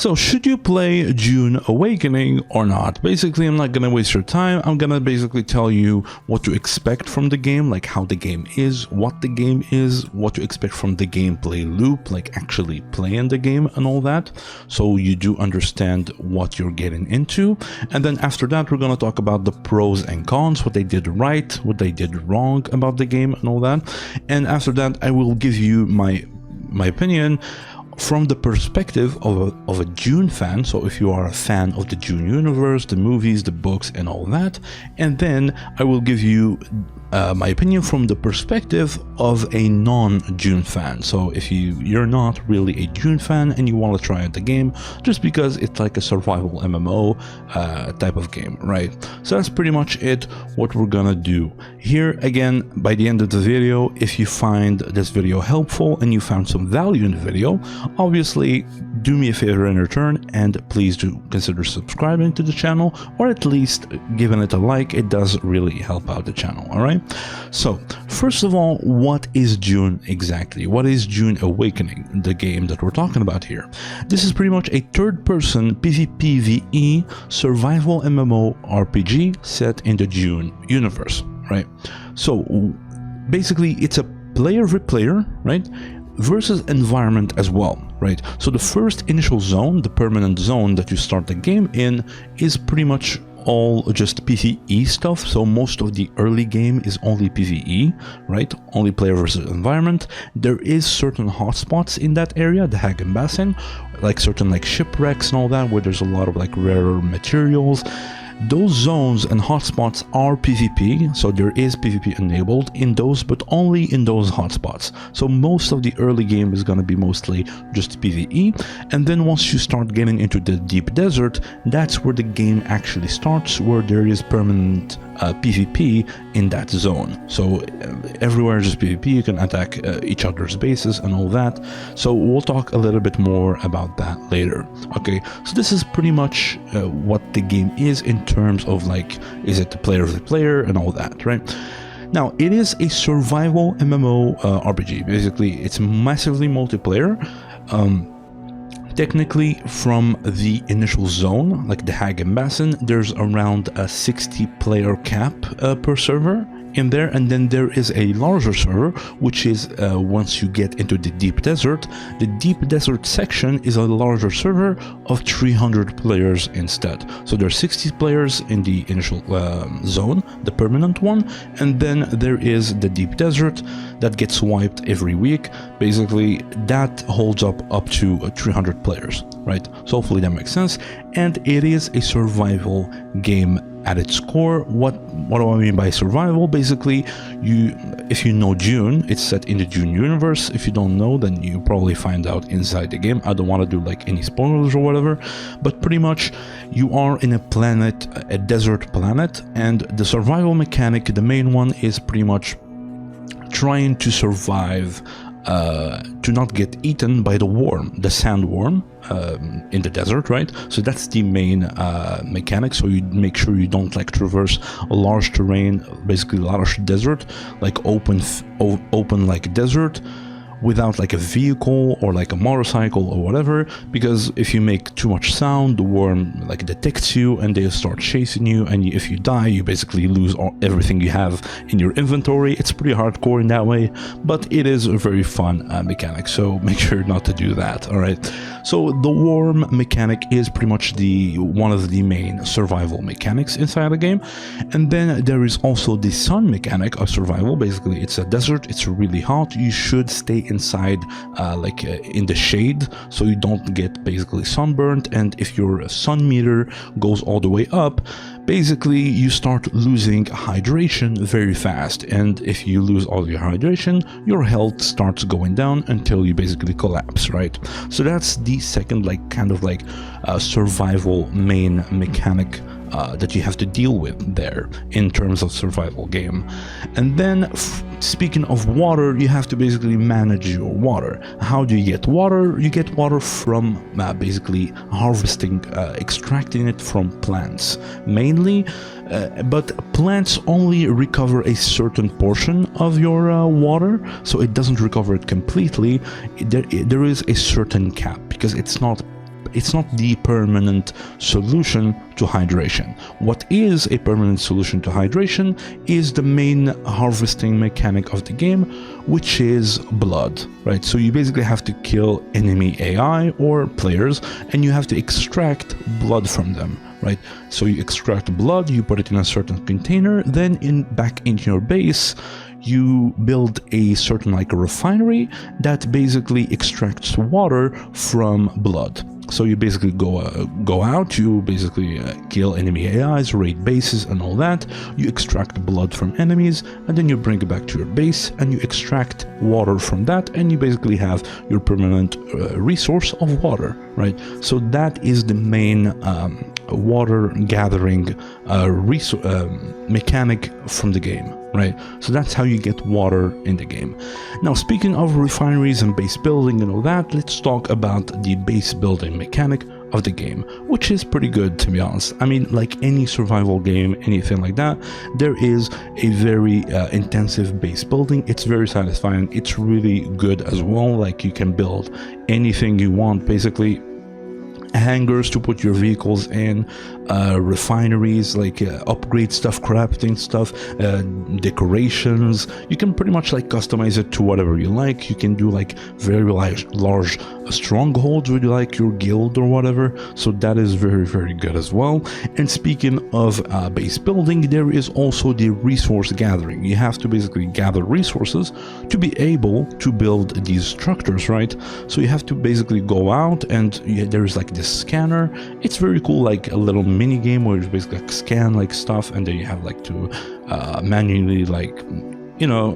So should you play Dune Awakening or not? Basically, I'm not gonna waste your time. I'm gonna basically tell you what to expect from the game, like how the game is, what the game is, what to expect from the gameplay loop, like actually playing the game and all that, so you do understand what you're getting into. And then after that, we're gonna talk about the pros and cons, what they did right, what they did wrong about the game and all that. And after that, I will give you my opinion from the perspective of a Dune fan, so if you are a fan of the Dune universe, the movies, the books and all that. And then I will give you my opinion from the perspective of a non-Dune fan. So if you're not really a Dune fan and you want to try out the game just because it's like a survival MMO type of game, right? So that's pretty much it, what we're gonna do here. Again, by the end of the video, if you find this video helpful and you found some value in the video, obviously do me a favor in return and please do consider subscribing to the channel, or at least giving it a like. It does really help out the channel. All right, so first of all, what is Dune exactly? What is Dune Awakening, the game that we're talking about here? This is pretty much a third-person PvPvE survival MMO RPG set in the Dune universe, right? So basically it's a player v player, right, versus environment as well, right? So the first initial zone, the permanent zone that you start the game in, is pretty much all just PvE stuff. So most of the early game is only PvE, right? Only player versus environment. There is certain hotspots in that area, the Hagen Basin, like certain like shipwrecks and all that, where there's a lot of like rarer materials. Those zones and hotspots are PvP, so there is PvP enabled in those, but only in those hotspots. So most of the early game is going to be mostly just PvE, and then once you start getting into the deep desert, that's where the game actually starts, where there is permanent PvP in that zone. So everywhere is just PvP, you can attack each other's bases and all that. So we'll talk a little bit more about that later. Okay, so this is pretty much what the game is in terms of like, is it the player of the player and all that, right? Now, it is a survival MMO RPG. Basically, it's massively multiplayer. Technically, from the initial zone, like the Hagen Basin, there's around a 60 player cap per server in there, and then there is a larger server, which is once you get into the deep desert. The deep desert section is a larger server of 300 players instead. So there are 60 players in the initial zone, the permanent one, and then there is the deep desert that gets wiped every week. Basically, that holds up to 300 players, right? So hopefully that makes sense. And it is a survival game at its core. What do I mean by survival? Basically, if you know Dune, it's set in the Dune universe. If you don't know, then you probably find out inside the game. I don't want to do like any spoilers or whatever, but pretty much you are in a planet, a desert planet, and the survival mechanic, the main one, is pretty much trying to survive, to not get eaten by the worm, the sandworm, in the desert, right? So that's the main mechanic. So you make sure you don't like traverse a large terrain, basically a large desert, like open like desert, without like a vehicle or like a motorcycle or whatever, because if you make too much sound, the worm like detects you and they start chasing you, and if you die, you basically lose everything you have in your inventory. It's pretty hardcore in that way, but it is a very fun mechanic, so make sure not to do that. All right, so the worm mechanic is pretty much one of the main survival mechanics inside the game. And then there is also the sun mechanic of survival. Basically, it's a desert, it's really hot, you should stay inside in the shade so you don't get basically sunburned, and if your sun meter goes all the way up, basically you start losing hydration very fast, and if you lose all your hydration, your health starts going down until you basically collapse, right? So that's the second survival main mechanic that you have to deal with there in terms of survival game. And then speaking of water, you have to basically manage your water. How do you get water? You get water from basically harvesting, extracting it from plants mainly, but plants only recover a certain portion of your water, so it doesn't recover it completely. There is a certain cap, because it's not it's not the permanent solution to hydration. What is a permanent solution to hydration is the main harvesting mechanic of the game, which is blood, right? So you basically have to kill enemy AI or players, and you have to extract blood from them, right? So you extract blood, you put it in a certain container, then back into your base, you build a certain like a refinery that basically extracts water from blood. So you basically go out, you basically kill enemy AIs, raid bases and all that. You extract blood from enemies, and then you bring it back to your base and you extract water from that, and you basically have your permanent resource of water, right? So that is the main water gathering mechanic from the game, right? So that's how you get water in the game. Now, speaking of refineries and base building and all that, let's talk about the base building mechanic of the game, which is pretty good, to be honest. I mean, like any survival game, anything like that, there is a very intensive base building. It's very satisfying. It's really good as well. Like, you can build anything you want, basically. Hangars to put your vehicles in, refineries, like upgrade stuff, crafting stuff, decorations. You can pretty much like customize it to whatever you like. You can do like very large strongholds with like your guild or whatever. So that is very, very good as well. And speaking of base building, there is also the resource gathering. You have to basically gather resources to be able to build these structures, right? So you have to basically go out, and there's like this scanner. It's very cool, like a little mini game where you basically like scan like stuff, and then you have like to manually like, you know,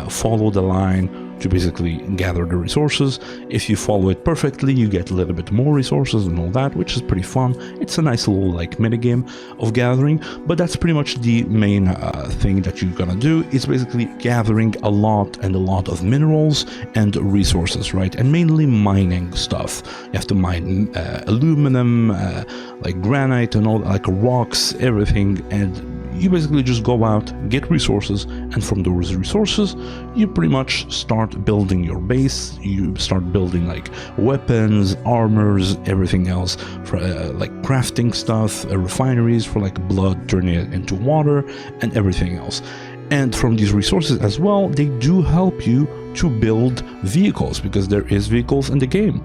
follow the line to basically gather the resources. If you follow it perfectly, you get a little bit more resources and all that, which is pretty fun. It's a nice little like mini game of gathering, but that's pretty much the main thing that you're gonna do. It's basically gathering a lot of minerals and resources, right? And mainly mining stuff. You have to mine aluminum, like granite and all, like rocks, everything, and you basically just go out, get resources, and from those resources, you pretty much start building your base. You start building like weapons, armors, everything else, for like crafting stuff, refineries for like blood, turning it into water, and everything else. And from these resources as well, they do help you to build vehicles, because there is vehicles in the game.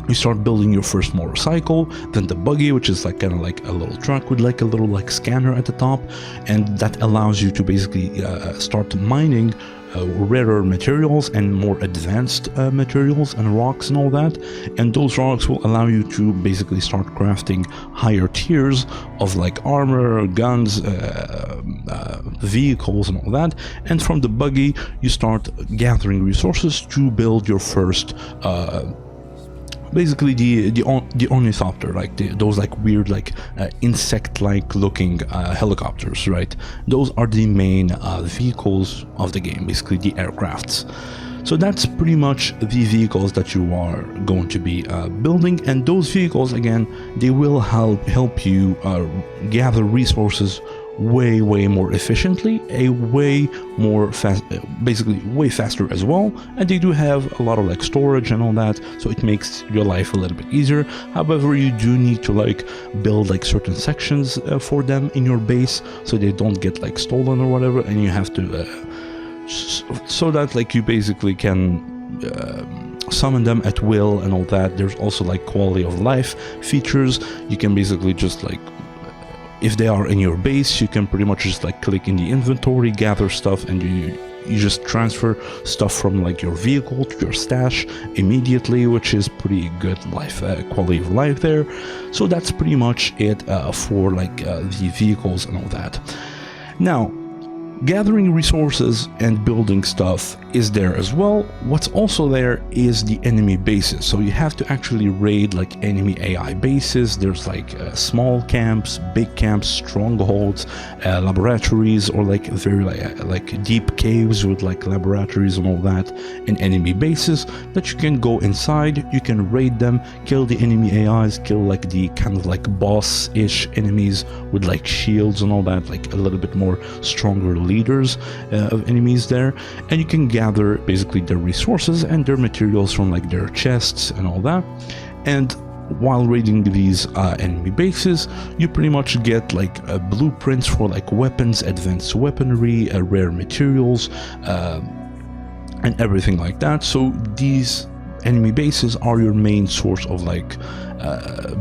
You start building your first motorcycle, then the buggy, which is like kind of like a little truck with like a little like scanner at the top, and that allows you to basically start mining rarer materials and more advanced materials and rocks and all that. And those rocks will allow you to basically start crafting higher tiers of like armor, guns, vehicles and all that. And from the buggy, you start gathering resources to build your first basically the ornithopter, like those like weird like insect-like looking helicopters, right? Those are the main vehicles of the game, basically the aircrafts. So that's pretty much the vehicles that you are going to be building, and those vehicles, again, they will help you gather resources way more efficiently, basically way faster as well. And they do have a lot of like storage and all that, so it makes your life a little bit easier. However, you do need to like build like certain sections for them in your base, so they don't get like stolen or whatever, and you have to so that like you basically can summon them at will and all that. There's also like quality of life features. You can basically just like, if they are in your base, you can pretty much just like click in the inventory, gather stuff, and you just transfer stuff from like your vehicle to your stash immediately, which is pretty good life quality of life there. So that's pretty much it for like the vehicles and all that. Now, gathering resources and building stuff is there as well. What's also there is the enemy bases. So you have to actually raid like enemy AI bases. There's like small camps, big camps, strongholds, laboratories, or like very like deep caves with like laboratories and all that in enemy bases that you can go inside. You can raid them, kill the enemy AIs, kill like the kind of like boss-ish enemies with like shields and all that, like a little bit more stronger leaders of enemies there. And you can gather basically their resources and their materials from like their chests and all that. And while raiding these enemy bases, you pretty much get like blueprints for like weapons, advanced weaponry, rare materials, and everything like that. So these enemy bases are your main source of like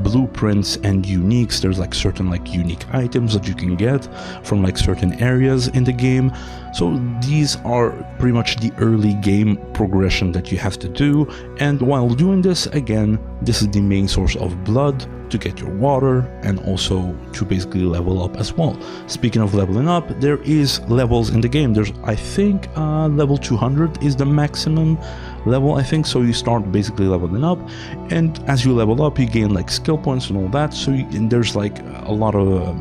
blueprints and uniques. There's like certain like unique items that you can get from like certain areas in the game. So these are pretty much the early game progression that you have to do, and while doing this, again, this is the main source of blood to get your water and also to basically level up as well. Speaking of leveling up, there is levels in the game. There's, I think, level 200 is the maximum level, I think. So you start basically leveling up, and as you level up, you gain like skill points and all that. So and there's like a lot of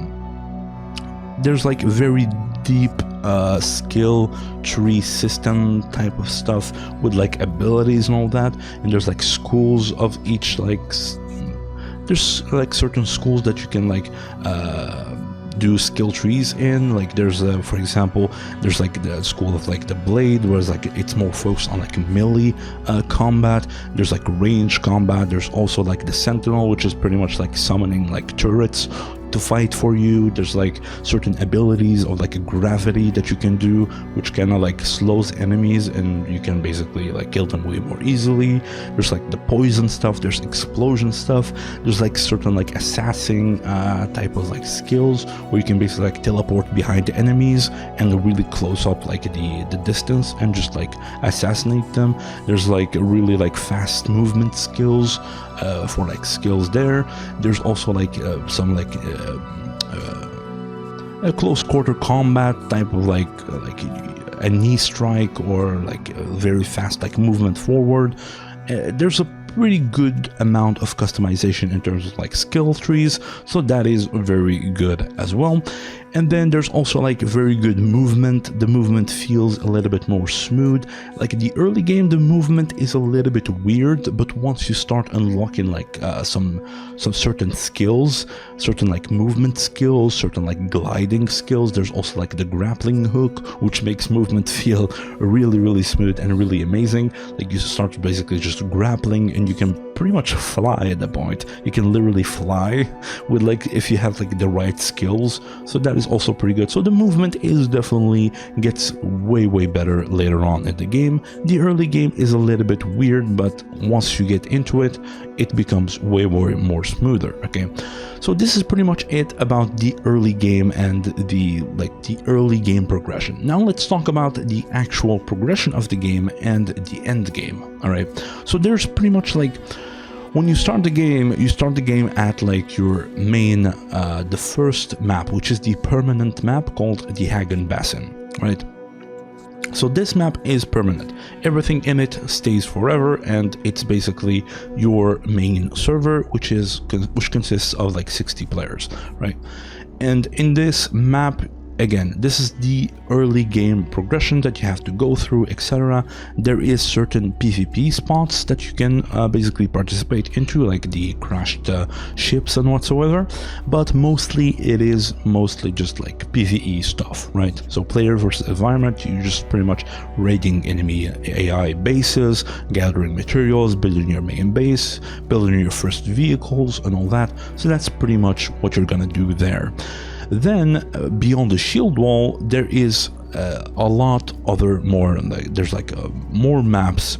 there's like very deep skill tree system type of stuff with like abilities and all that, and there's like schools of each, like there's like certain schools that you can like do skill trees in. Like there's for example, there's like the school of like the blade, whereas like it's more focused on like melee combat. There's like range combat. There's also like the sentinel, which is pretty much like summoning like turrets to fight for you. There's like certain abilities of like gravity that you can do, which kind of like slows enemies and you can basically like kill them way more easily. There's like the poison stuff, there's explosion stuff, there's like certain like assassin type of like skills where you can basically like teleport behind the enemies and really close up like the distance and just like assassinate them. There's like really like fast movement skills for like skills there. There's also like some like a close quarter combat type of like a knee strike or like a very fast like movement forward. There's a pretty good amount of customization in terms of like skill trees, so that is very good as well. And then there's also like very good movement. The movement feels a little bit more smooth. Like the early game, the movement is a little bit weird, but once you start unlocking like some certain skills, certain like movement skills, certain like gliding skills, there's also like the grappling hook, which makes movement feel really smooth and really amazing. Like you start basically just grappling and you can pretty much fly at that point. You can literally fly with like, if you have like the right skills. So that is also pretty good. So the movement is definitely gets way better later on in the game. The early game is a little bit weird, but once you get into it, it becomes way more smoother. Okay, so this is pretty much it about the early game and the early game progression. Now let's talk about the actual progression of the game and the end game. All right, so there's pretty much like, when you start the game at like your main, the first map, which is the permanent map called the Hagen Basin, right? So this map is permanent. Everything in it stays forever, and it's basically your main server, which consists of like 60 players, right? And in this map, again, this is the early game progression that you have to go through, etc. There is certain PvP spots that you can basically participate into, like the crashed ships and whatsoever, but mostly it is just like PvE stuff, right? So player versus environment, you're just pretty much raiding enemy AI bases, gathering materials, building your main base, building your first vehicles and all that. So that's pretty much what you're gonna do there. Then beyond the shield wall, there is a lot other more. There's like more maps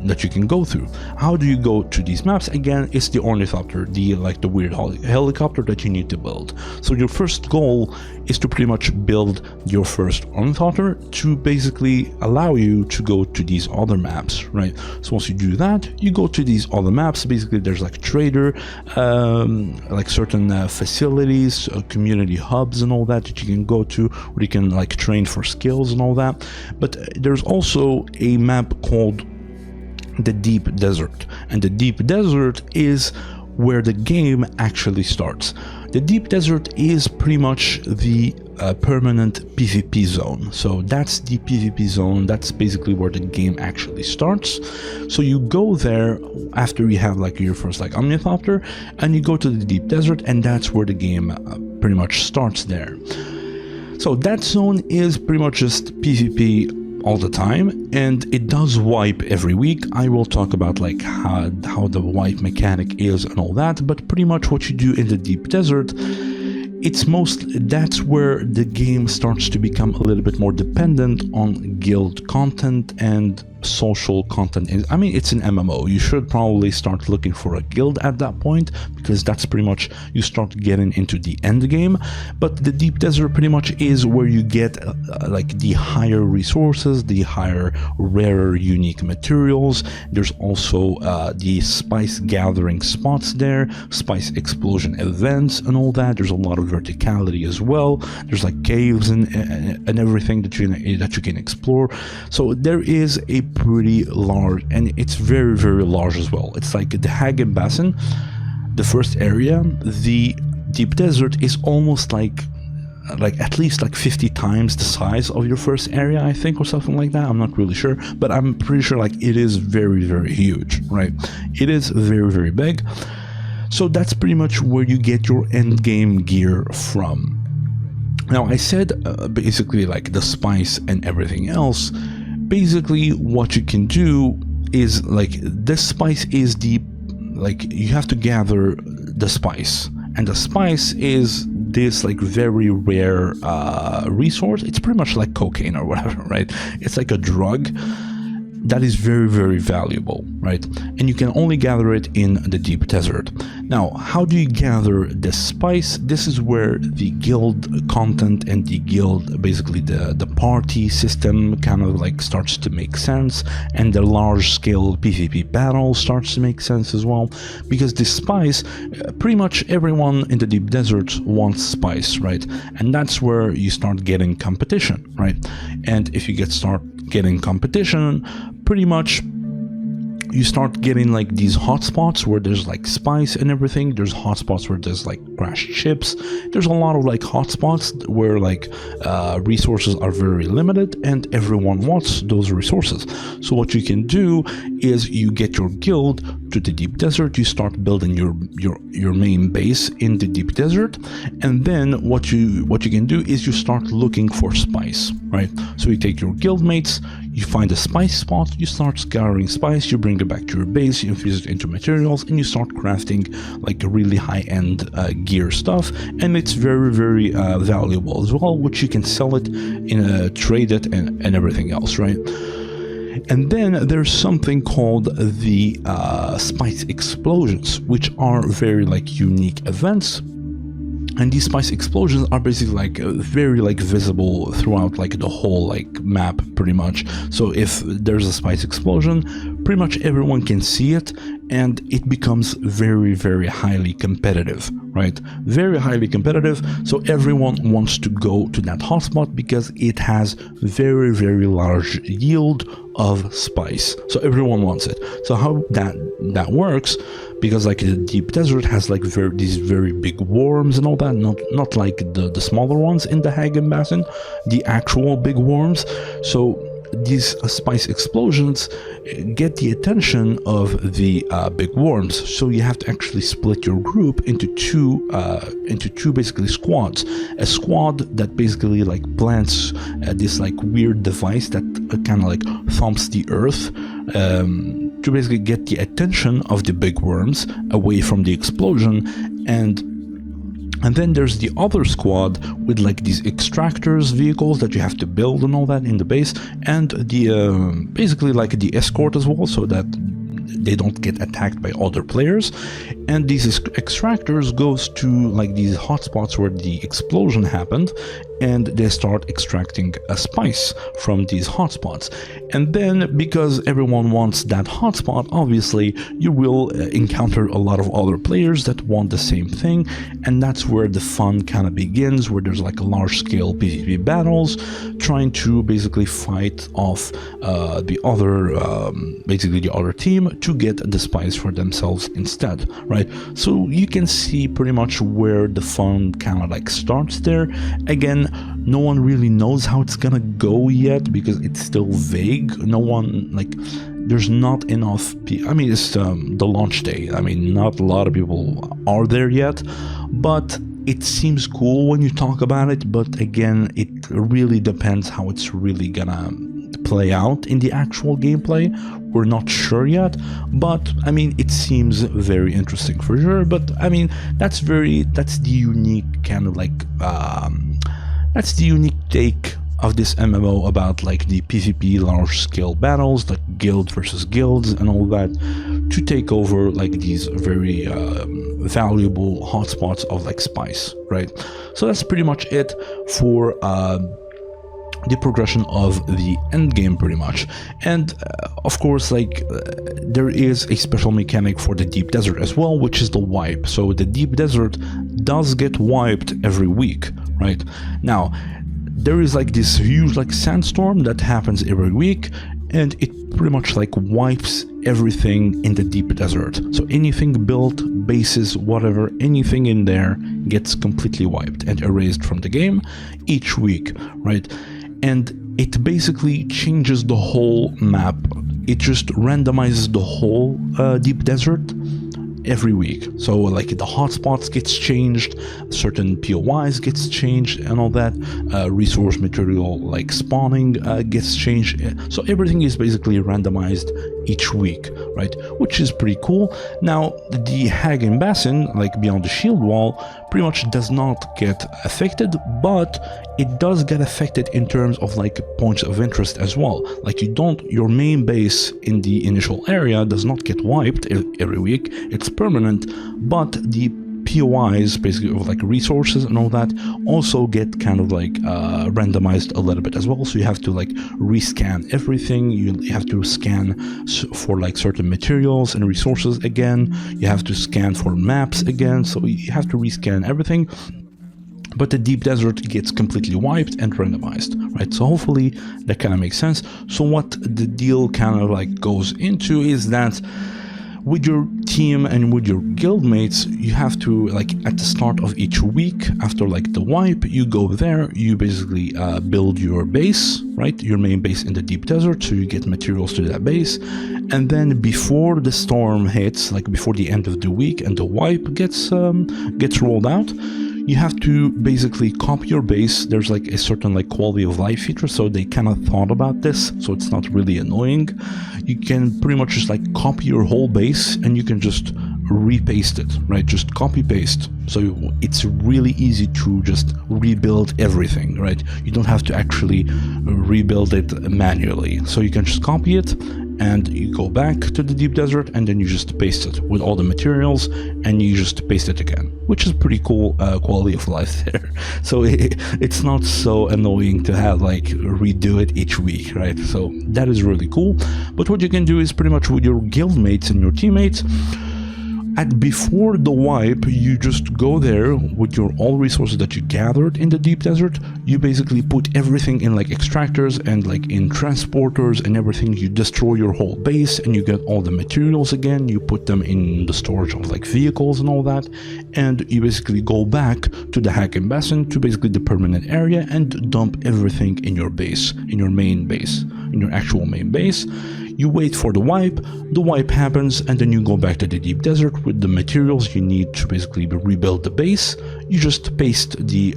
that you can go through. How do you go to these maps? Again, it's the ornithopter, the weird helicopter that you need to build. So your first goal is to pretty much build your first ornithopter to basically allow you to go to these other maps, right? So once you do that, you go to these other maps. Basically, there's like trader, like certain facilities, community hubs and all that you can go to, where you can like train for skills and all that. But there's also a map called the Deep Desert, and the Deep Desert is where the game actually starts. The Deep Desert is pretty much the permanent PvP zone. So that's the PvP zone. That's basically where the game actually starts. So you go there after you have like your first like ornithopter, and you go to the Deep Desert, and that's where the game pretty much starts there. So that zone is pretty much just PvP all the time, and it does wipe every week. I will talk about like how the wipe mechanic is and all that, but pretty much what you do in the deep desert, that's where the game starts to become a little bit more dependent on guild content and social content. I mean, it's an MMO. You should probably start looking for a guild at that point, because that's pretty much, you start getting into the end game. But the deep desert pretty much is where you get like the higher resources, the higher rarer unique materials. There's also the spice gathering spots there, spice explosion events and all that. There's a lot of verticality as well. There's like caves and everything that you can explore. So there is a pretty large, and it's very, very large as well. It's like the Hagen Basin, the first area. The deep desert is almost like at least like 50 times the size of your first area, I think, or something like that. I'm not really sure, but I'm pretty sure like it is very, very huge, right? It is very, very big. So that's pretty much where you get your end game gear from. Now, I said basically like the spice and everything else. Basically, what you can do is like this spice is you have to gather the spice, and the spice is this like very rare resource. It's pretty much like cocaine or whatever, right? It's like a drug that is very, very valuable, right? And you can only gather it in the deep desert. Now, how do you gather this spice? This is where the guild content and the guild, basically the party system kind of like starts to make sense, and the large scale PvP battle starts to make sense as well, because this spice, pretty much everyone in the deep desert wants spice, right? And that's where you start getting competition, right? And if you start getting competition, pretty much you start getting like these hotspots where there's like spice and everything. There's hotspots where there's like crashed ships. There's a lot of like hotspots where like resources are very limited, and everyone wants those resources. So what you can do is you get your guild to the deep desert. You start building your main base in the deep desert, and then what you can do is you start looking for spice, right? So you take your guild mates, you find a spice spot, you start scouring spice, you bring it back to your base, you infuse it into materials, and you start crafting like a really high-end gear stuff, and it's very, very valuable as well, which you can sell it, trade it, and everything else, right? And then there's something called the spice explosions, which are very like unique events. And these spice explosions are basically like very like visible throughout like the whole like map pretty much. So if there's a spice explosion, pretty much everyone can see it, and it becomes very, very highly competitive, right? Very highly competitive. So everyone wants to go to that hotspot because it has very, very large yield of spice. So everyone wants it. So how that works, because like the deep desert has like these very big worms and all that, not like the smaller ones in the Hagen Basin, the actual big worms. So these spice explosions get the attention of the big worms. So you have to actually split your group into two basically squads. A squad that basically like plants this like weird device that kind of like thumps the earth to basically get the attention of the big worms away from the explosion, and then there's the other squad with like these extractors vehicles that you have to build and all that in the base, and the basically like the escort as well, so that they don't get attacked by other players. And these extractors goes to like these hotspots where the explosion happened, and they start extracting a spice from these hotspots. And then, because everyone wants that hotspot, obviously you will encounter a lot of other players that want the same thing, and that's where the fun kind of begins, where there's like a large-scale PvP battles, trying to basically fight off the other team to get the spice for themselves instead, right? So you can see pretty much where the fun kind of like starts there. Again, no one really knows how it's gonna go yet because it's still vague. No one, like, there's not enough I mean, it's the launch day. I mean, not a lot of people are there yet, but it seems cool when you talk about it. But again, it really depends how it's really gonna play out in the actual gameplay. We're not sure yet, but I mean, it seems very interesting for sure. But I mean, that's the unique kind of like that's the unique take of this MMO about like the PvP large scale battles, like guild versus guilds and all that, to take over like these very valuable hotspots of like spice, right? So that's pretty much it for the progression of the end game, pretty much. And of course, like there is a special mechanic for the deep desert as well, which is the wipe. So the deep desert does get wiped every week, right? Now there is like this huge like sandstorm that happens every week, and it pretty much like wipes everything in the deep desert. So anything built, bases, whatever, anything in there gets completely wiped and erased from the game each week, right? And it basically changes the whole map. It just randomizes the whole deep desert every week. So like the hotspots gets changed, certain POIs gets changed and all that, resource material like spawning gets changed. So everything is basically randomized each week, right? Which is pretty cool. Now the Hagen Basin, like beyond the shield wall, pretty much does not get affected, but it does get affected in terms of like points of interest as well. Like your main base in the initial area does not get wiped every week. It's permanent, but the POIs, basically of like resources and all that, also get kind of like randomized a little bit as well. So you have to like rescan everything. You have to scan for like certain materials and resources again. You have to scan for maps again. So you have to rescan everything. But the deep desert gets completely wiped and randomized, right? So hopefully that kind of makes sense. So what the deal kind of like goes into is that with your team and with your guildmates, you have to, like, at the start of each week after like the wipe, you go there, you basically build your base, right? Your main base in the deep desert, so you get materials to that base. And then before the storm hits, like before the end of the week and the wipe gets rolled out, you have to basically copy your base. There's like a certain like quality of life feature, so they kind of thought about this, so it's not really annoying. You can pretty much just like copy your whole base and you can just repaste it, right? Just copy paste. So it's really easy to just rebuild everything, right? You don't have to actually rebuild it manually. So you can just copy it and you go back to the deep desert and then you just paste it with all the materials and you just paste it again, which is pretty cool quality of life there. So it's not so annoying to have like redo it each week, right? So that is really cool. But what you can do is pretty much with your guildmates and your teammates, before the wipe, you just go there with your all resources that you gathered in the deep desert. You basically put everything in like extractors and like in transporters and everything. You destroy your whole base and you get all the materials again. You put them in the storage of like vehicles and all that, and you basically go back to the Hagen Basin, to basically the permanent area, and dump everything in your base, in your main base, in your actual main base. You wait for the wipe happens, and then you go back to the deep desert with the materials you need to basically rebuild the base. You just paste the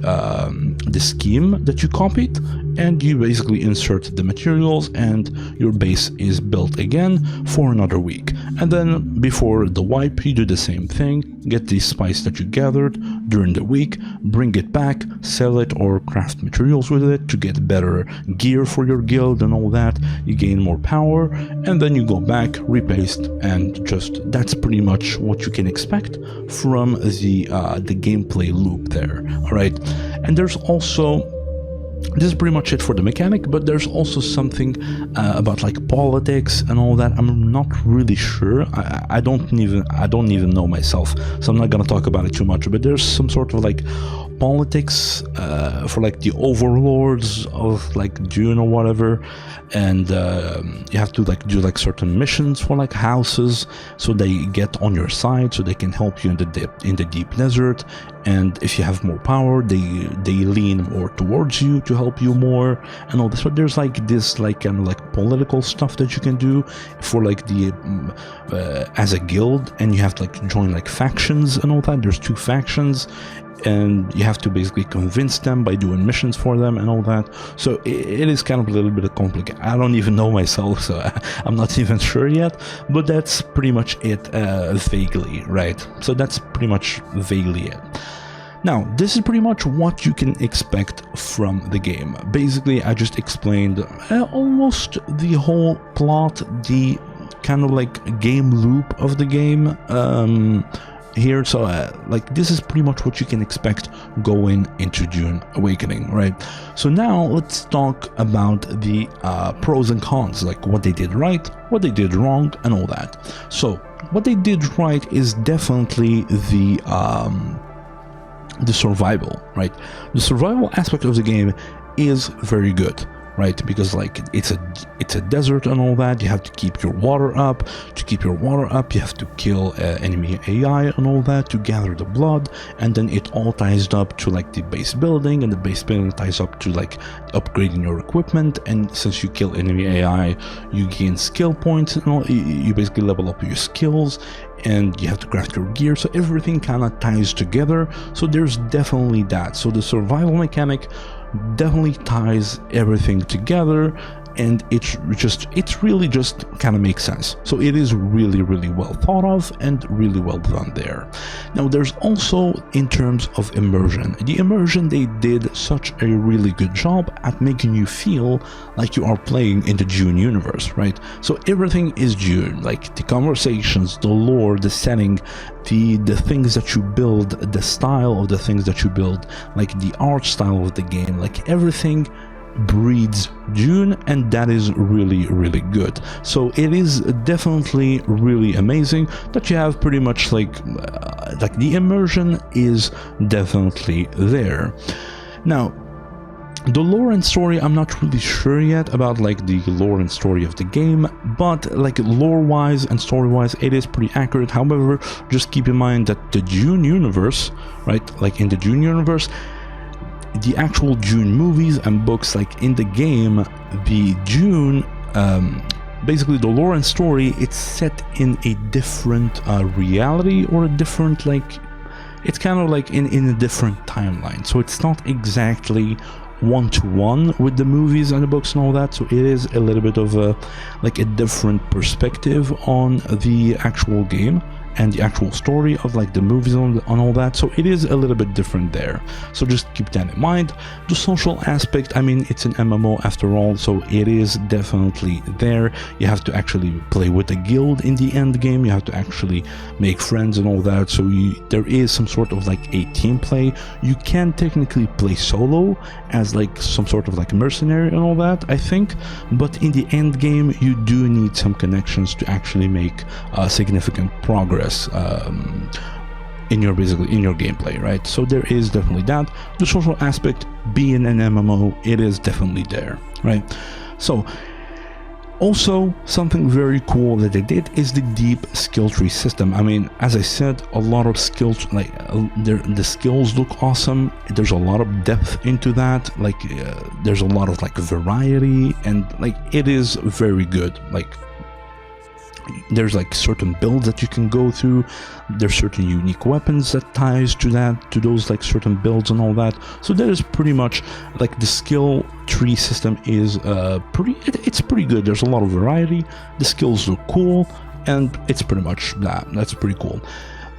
scheme that you copied, and you basically insert the materials, and your base is built again for another week. And then before the wipe, you do the same thing, get the spice that you gathered during the week, bring it back, sell it or craft materials with it to get better gear for your guild and all that. You gain more power, and then you go back, repaste, and just that's pretty much what you can expect from the gameplay loop there. All right, and there's also, this is pretty much it for the mechanic, but there's also something about like politics and all that. I'm not really sure. I don't even know myself, so I'm not gonna talk about it too much. But there's some sort of like politics for like the overlords of like Dune or whatever, and you have to like do like certain missions for like houses, so they get on your side, so they can help you in the deep desert. And if you have more power, they lean more towards you to help you more and all this. But there's like this like kind of like political stuff that you can do for like the as a guild, and you have to like join like factions and all that. There's 2 factions, and you have to basically convince them by doing missions for them and all that. So it is kind of a little bit complicated. I don't even know myself, so I'm not even sure yet, but that's pretty much it, vaguely, right? So that's pretty much vaguely it. Now, this is pretty much what you can expect from the game. Basically, I just explained almost the whole plot, the kind of like game loop of the game here. So like this is pretty much what you can expect going into Dune Awakening, right? So now let's talk about the pros and cons, like what they did right, what they did wrong, and all that. So what they did right is definitely the survival, right? The survival aspect of the game is very good, right? Because like it's a desert and all that. You have to keep your water up. To keep your water up, you have to kill enemy AI and all that to gather the blood, and then it all ties up to like the base building, and the base building ties up to like upgrading your equipment. And since you kill enemy AI, you gain skill points and all. You basically level up your skills, and you have to craft your gear, so everything kind of ties together. So there's definitely that. So the survival mechanic definitely ties everything together, and it really just kind of makes sense. So it is really well thought of and really well done there. Now there's also, in terms of immersion, the immersion, they did such a really good job at making you feel like you are playing in the Dune universe, right? So everything is Dune, like the conversations, the lore, the setting, the things that you build, the style of the things that you build, like the art style of the game, like everything breeds Dune, and that is really good. So it is definitely really amazing that you have pretty much like the immersion is definitely there. Now the lore and story, I'm not really sure yet about like the lore and story of the game, but like lore wise and story wise it is pretty accurate. However, just keep in mind that the Dune universe, right, like in the Dune universe, the actual Dune movies and books, like in the game, the Dune, basically the lore and story, it's set in a different reality, or a different, like, it's kind of like in a different timeline. So it's not exactly one-to-one with the movies and the books and all that. So it is a little bit of a different perspective on the actual game and the actual story of like the movies on all that. So it is a little bit different there, so just keep that in mind. The social aspect, I mean, it's an MMO after all, so it is definitely there. You have to actually play with a guild in the end game, you have to actually make friends and all that. So there is some sort of like a team play. You can technically play solo as like some sort of like mercenary and all that, I think, but in the end game you do need some connections to actually make significant progress in your gameplay, right? So there is definitely that. The social aspect, being an MMO, it is definitely there, right? So also something very cool that they did is the deep skill tree system. I mean, as I said, a lot of skills, like the skills look awesome. There's a lot of depth into that, like there's a lot of like variety, and like it is very good. Like there's like certain builds that you can go through, there's certain unique weapons that ties to that, to those like certain builds and all that. So that is pretty much like the skill tree system is it's pretty good. There's a lot of variety, the skills look cool, and it's pretty much that's pretty cool.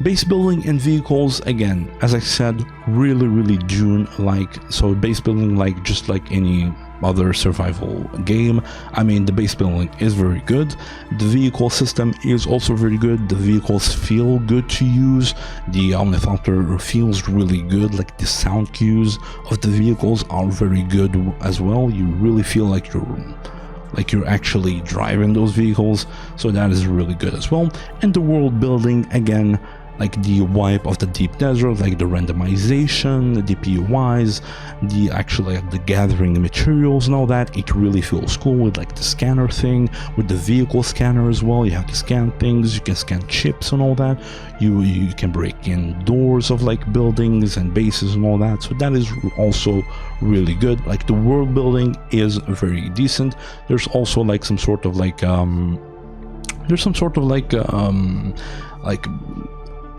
Base building and vehicles, again, as I said, really Dune like. So base building, like just like any other survival game, I mean, the base building is very good. The vehicle system is also very good. The vehicles feel good to use. The ornithopter feels really good. Like the sound cues of the vehicles are very good as well. You really feel like you're actually driving those vehicles, so that is really good as well. And the world building, again, like the wipe of the deep desert, like the randomization, the POIs, the actually the gathering materials and all that, it really feels cool with like the scanner thing, with the vehicle scanner as well. You have to scan things, you can scan chips and all that. You can break in doors of like buildings and bases and all that. So that is also really good. Like the world building is very decent. There's also like some sort of like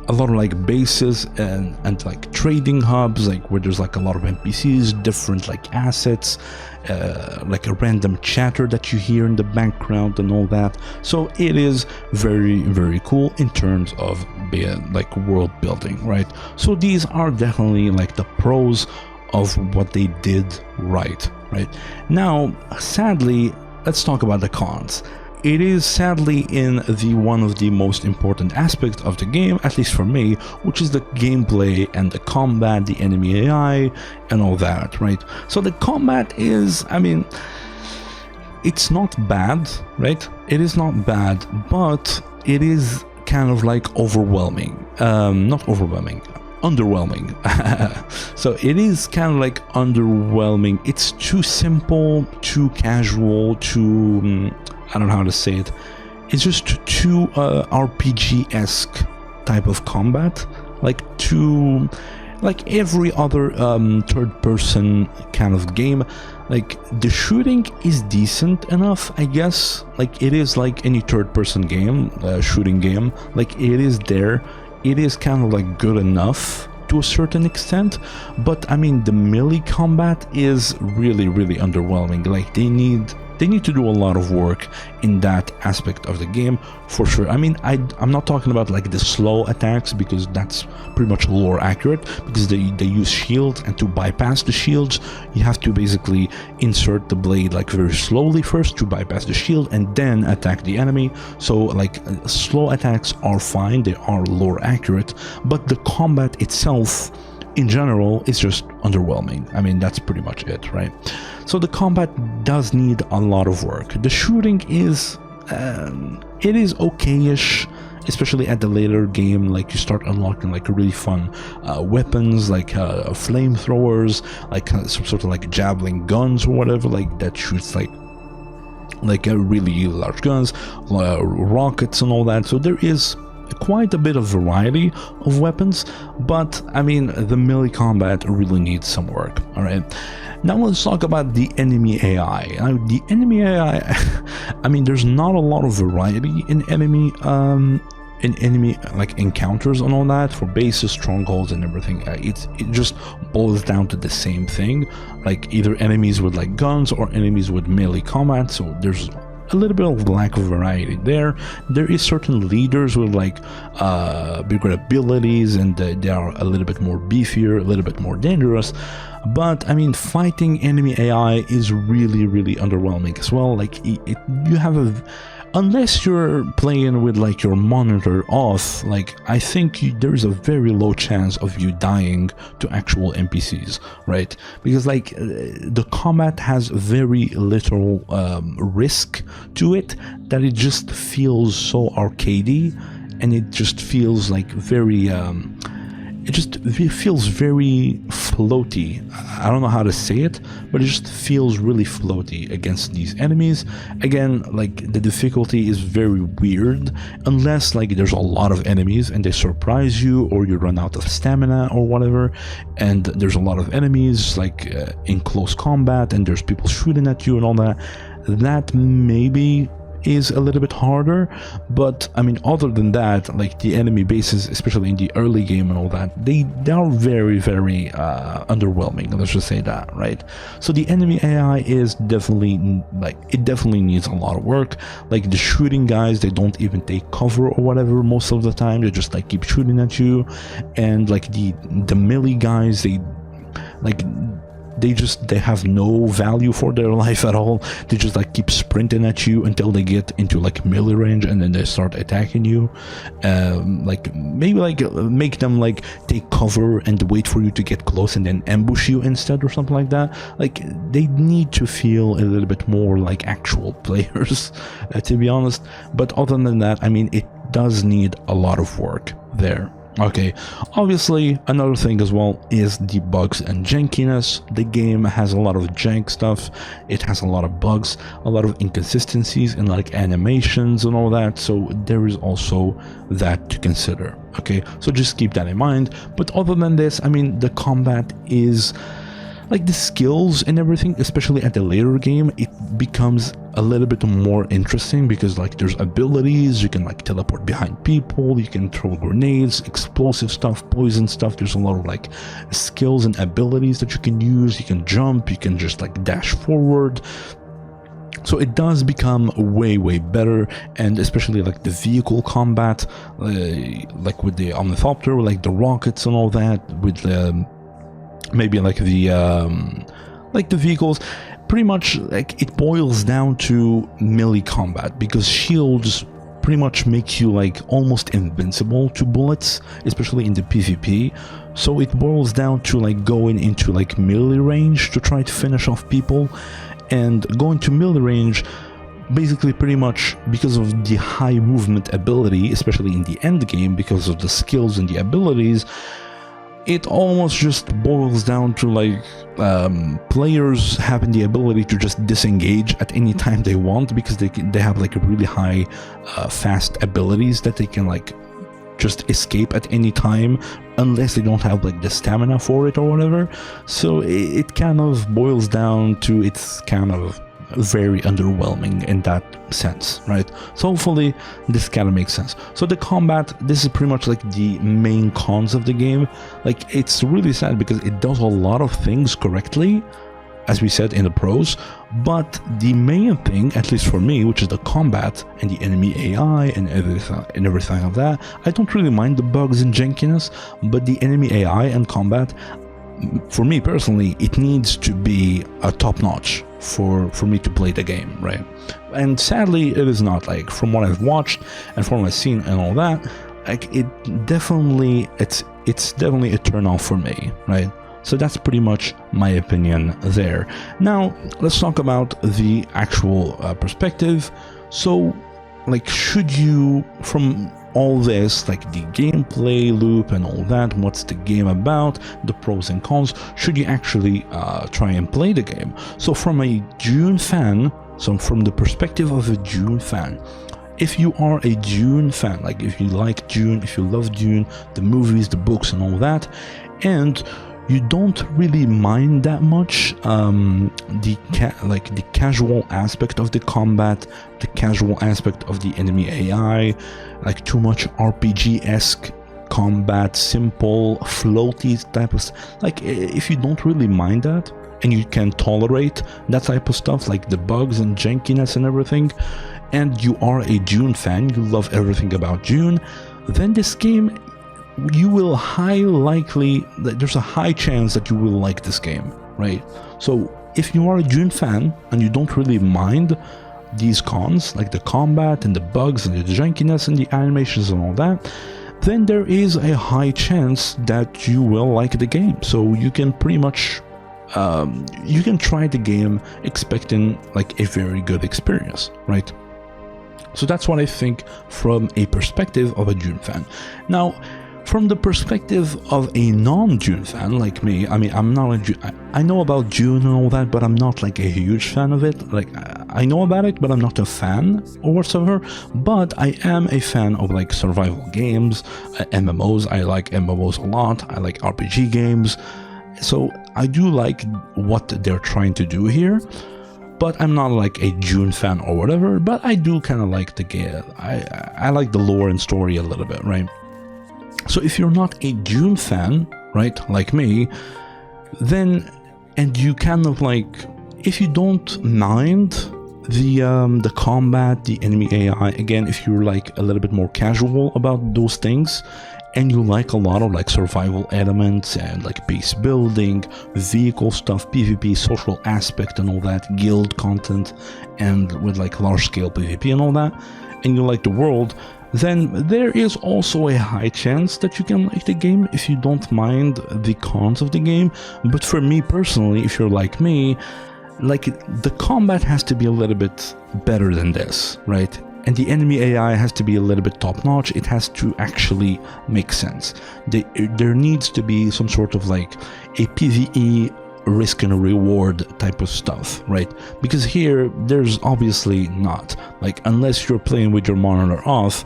a lot of like bases and like trading hubs, like where there's like a lot of NPCs, different like assets, like a random chatter that you hear in the background and all that. So it is very, very cool in terms of like world building, right? So these are definitely like the pros of what they did right now. Sadly, let's talk about the cons. It is sadly in the one of the most important aspects of the game, at least for me, which is the gameplay and the combat, the enemy AI, and all that, right? So the combat is, I mean, it's not bad, right? It is not bad, but it is kind of like overwhelming. Not overwhelming, underwhelming. So it is kind of like underwhelming. It's too simple, too casual, too I don't know how to say it. It's just too RPG-esque type of combat, like too, like every other third-person kind of game. Like the shooting is decent enough, I guess. Like it is like any third-person game, shooting game. Like it is there. It is kind of like good enough to a certain extent, but I mean the melee combat is really, really underwhelming. Like they need to do a lot of work in that aspect of the game for sure. I mean, I'm not talking about like the slow attacks, because that's pretty much lore accurate, because they use shields, and to bypass the shields you have to basically insert the blade like very slowly first to bypass the shield and then attack the enemy. So like slow attacks are fine, they are lore accurate, but the combat itself in general is just underwhelming. I mean, that's pretty much it, right? So the combat does need a lot of work. The shooting is it is okay-ish, especially at the later game. Like you start unlocking like really fun weapons, like flamethrowers, like some sort of like javelin guns or whatever, like that shoots like really large guns, rockets and all that. So there is quite a bit of variety of weapons, but I mean the melee combat really needs some work. All right, now let's talk about the enemy AI. The enemy AI, I mean, there's not a lot of variety in enemy like encounters and all that for bases, strongholds, and everything. It just boils down to the same thing, like either enemies with like guns or enemies with melee combat. So there's a little bit of lack of variety there. There is certain leaders with like bigger abilities, and they are a little bit more beefier, a little bit more dangerous. But I mean, fighting enemy AI is really, really underwhelming as well. Like you have unless you're playing with like your monitor off, like I think there's a very low chance of you dying to actual NPCs, right? Because like the combat has very little risk to it, that it just feels so arcadey, and it just feels like very it feels very floaty. I don't know how to say it, but it just feels really floaty against these enemies. Again, like the difficulty is very weird, unless like there's a lot of enemies and they surprise you, or you run out of stamina or whatever, and there's a lot of enemies like in close combat, and there's people shooting at you and all that. That maybe is a little bit harder, but I mean, other than that, like the enemy bases, especially in the early game and all that, they are very, very underwhelming, let's just say that, right? So the enemy AI is definitely like, it definitely needs a lot of work. Like the shooting guys, they don't even take cover or whatever most of the time, they just like keep shooting at you. And like the melee guys, they have no value for their life at all. They just like keep sprinting at you until they get into like melee range, and then they start attacking you. Like maybe like make them like take cover and wait for you to get close and then ambush you instead, or something like that. Like they need to feel a little bit more like actual players, to be honest. But other than that, I mean, it does need a lot of work there. Okay, obviously another thing as well is the bugs and jankiness. The game has a lot of jank stuff, it has a lot of bugs, a lot of inconsistencies in like animations and all that, so there is also that to consider. Okay, so just keep that in mind. But other than this, I mean, the combat is like the skills and everything, especially at the later game, it becomes a little bit more interesting because like there's abilities, you can like teleport behind people, you can throw grenades, explosive stuff, poison stuff. There's a lot of like skills and abilities that you can use. You can jump, you can just like dash forward. So it does become way better, and especially like the vehicle combat, like with the Omnithopter, like the rockets and all that, with maybe like the vehicles. Pretty much like it boils down to melee combat, because shields pretty much make you like almost invincible to bullets, especially in the PvP. So it boils down to like going into like melee range to try to finish off people. And going to melee range, basically pretty much because of the high movement ability, especially in the end game, because of the skills and the abilities, it almost just boils down to like players having the ability to just disengage at any time they want, because they have like really high fast abilities that they can like just escape at any time, unless they don't have like the stamina for it or whatever. So it kind of boils down to, it's kind of very underwhelming in that sense, right? So hopefully this kind of makes sense. So the combat, this is pretty much like the main cons of the game. Like it's really sad because it does a lot of things correctly, as we said in the pros, but the main thing, at least for me, which is the combat and the enemy AI and everything of that, I don't really mind the bugs and jankiness, but the enemy AI and combat, for me personally, it needs to be a top-notch for me to play the game, right? And sadly, it is not. Like from what I've watched and from what I've seen and all that, like it's definitely a turn off for me, right? So that's pretty much my opinion there. Now, let's talk about the actual perspective. So, like, should you, from all this, like the gameplay loop and all that, what's the game about, the pros and cons, should you actually try and play the game? So from a Dune fan, so from the perspective of a Dune fan, if you are a Dune fan, like if you like Dune, if you love Dune, the movies, the books and all that, and you don't really mind that much the casual aspect of the combat, the casual aspect of the enemy AI, like too much RPG-esque combat, simple, floaty type of like if you don't really mind that and you can tolerate that type of stuff, like the bugs and jankiness and everything, and you are a Dune fan, you love everything about Dune, then this game, you will there's a high chance that you will like this game, right? So if you are a Dune fan and you don't really mind these cons, like the combat and the bugs and the jankiness and the animations and all that, then there is a high chance that you will like the game. So you can pretty much you can try the game expecting like a very good experience, right? So that's what I think from a perspective of a Dune fan. Now, from the perspective of a non-Dune fan like me, I mean, I'm not I know about Dune and all that, but I'm not like a huge fan of it. Like, I know about it, but I'm not a fan or whatsoever. But I am a fan of like survival games, MMOs. I like MMOs a lot. I like RPG games. So I do like what they're trying to do here. But I'm not like a Dune fan or whatever, but I do kind of like the game. I like the lore and story a little bit, right? So if you're not a Dune fan, right, like me, then, and you kind of like, if you don't mind the combat, the enemy AI, again, if you're like a little bit more casual about those things, and you like a lot of like survival elements and like base building, vehicle stuff, PvP, social aspect and all that, guild content, and with like large scale PvP and all that, and you like the world, then there is also a high chance that you can like the game if you don't mind the cons of the game. But for me personally, if you're like me, like the combat has to be a little bit better than this, right? And the enemy AI has to be a little bit top-notch. It has to actually make sense. There needs to be some sort of like a PvE risk and reward type of stuff, right? Because here, there's obviously not. Like, unless you're playing with your monitor off,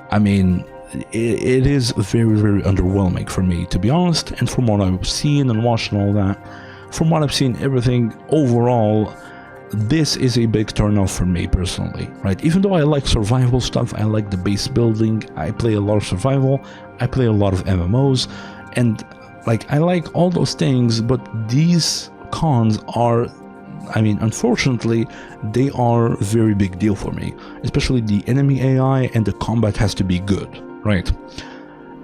I mean, it is very, very underwhelming for me, to be honest. And from what I've seen and watched and all that, from what I've seen, everything overall, this is a big turnoff for me personally, right? Even though I like survival stuff, I like the base building, I play a lot of survival, I play a lot of MMOs, and like I like all those things, but these cons are, I mean, unfortunately, they are a very big deal for me, especially the enemy AI, and the combat has to be good, right?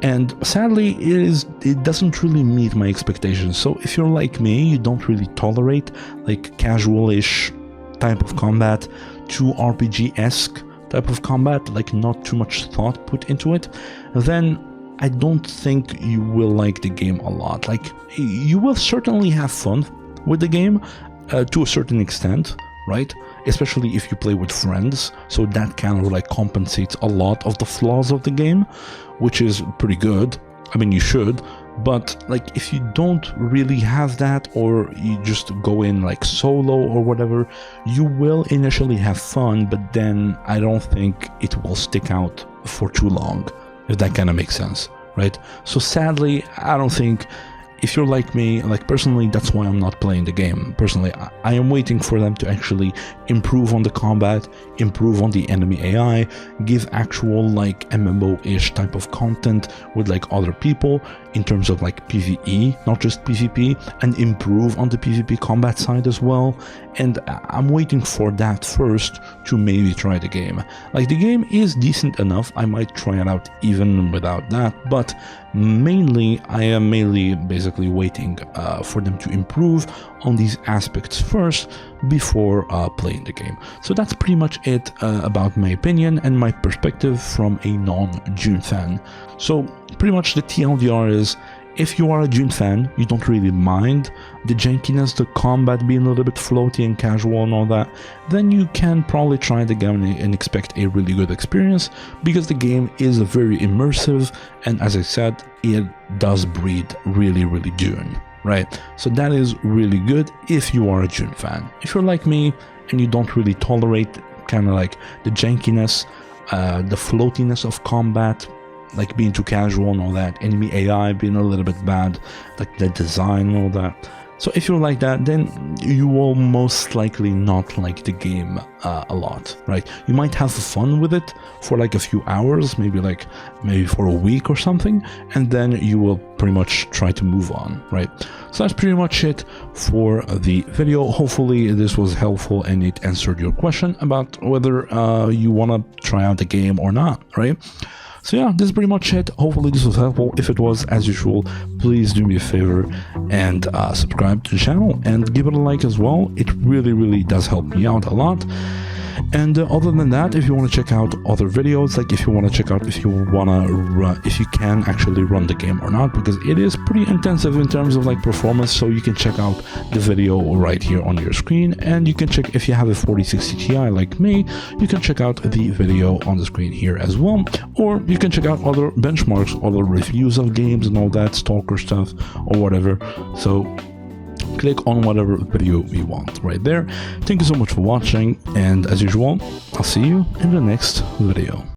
And sadly, it doesn't really meet my expectations. So if you're like me, you don't really tolerate like casual-ish type of combat to RPG-esque type of combat, like not too much thought put into it, then I don't think you will like the game a lot. Like, you will certainly have fun with the game to a certain extent, right? Especially if you play with friends, so that kind of like compensates a lot of the flaws of the game, which is pretty good. I mean, you should, but like if you don't really have that, or you just go in like solo or whatever, you will initially have fun, but then I don't think it will stick out for too long, if that kind of makes sense, right? So sadly, I don't think, if you're like me, like personally, that's why I'm not playing the game. Personally, I am waiting for them to actually improve on the combat, improve on the enemy AI, give actual like MMO-ish type of content with like other people in terms of like PvE, not just PvP, and improve on the PvP combat side as well. And I'm waiting for that first to maybe try the game. Like, the game is decent enough, I might try it out even without that, but mainly I am basically waiting for them to improve on these aspects first before playing the game. So that's pretty much it about my opinion and my perspective from a non-Dune fan. So pretty much the TLDR is, if you are a Dune fan, you don't really mind the jankiness, the combat being a little bit floaty and casual and all that, then you can probably try the game and expect a really good experience, because the game is very immersive, and as I said, it does breed really Dune, right? So that is really good if you are a Dune fan. If you're like me and you don't really tolerate kind of like the jankiness, the floatiness of combat, like being too casual and all that, enemy AI being a little bit bad, like the design and all that. So if you're like that, then you will most likely not like the game a lot, right? You might have fun with it for like a few hours, maybe for a week or something, and then you will pretty much try to move on, right? So that's pretty much it for the video. Hopefully this was helpful and it answered your question about whether you want to try out the game or not, right? So yeah, this is pretty much it. Hopefully this was helpful. If it was, as usual, please do me a favor and subscribe to the channel and give it a like as well. It really does help me out a lot. And other than that, if you want to check out other videos, like if you want to check out if you can actually run the game or not, because it is pretty intensive in terms of like performance, so you can check out the video right here on your screen, and you can check, if you have a 4060 Ti like me, you can check out the video on the screen here as well, or you can check out other benchmarks, other reviews of games and all that stalker stuff or whatever. So click on whatever video you want right there. Thank you so much for watching, and as usual, I'll see you in the next video.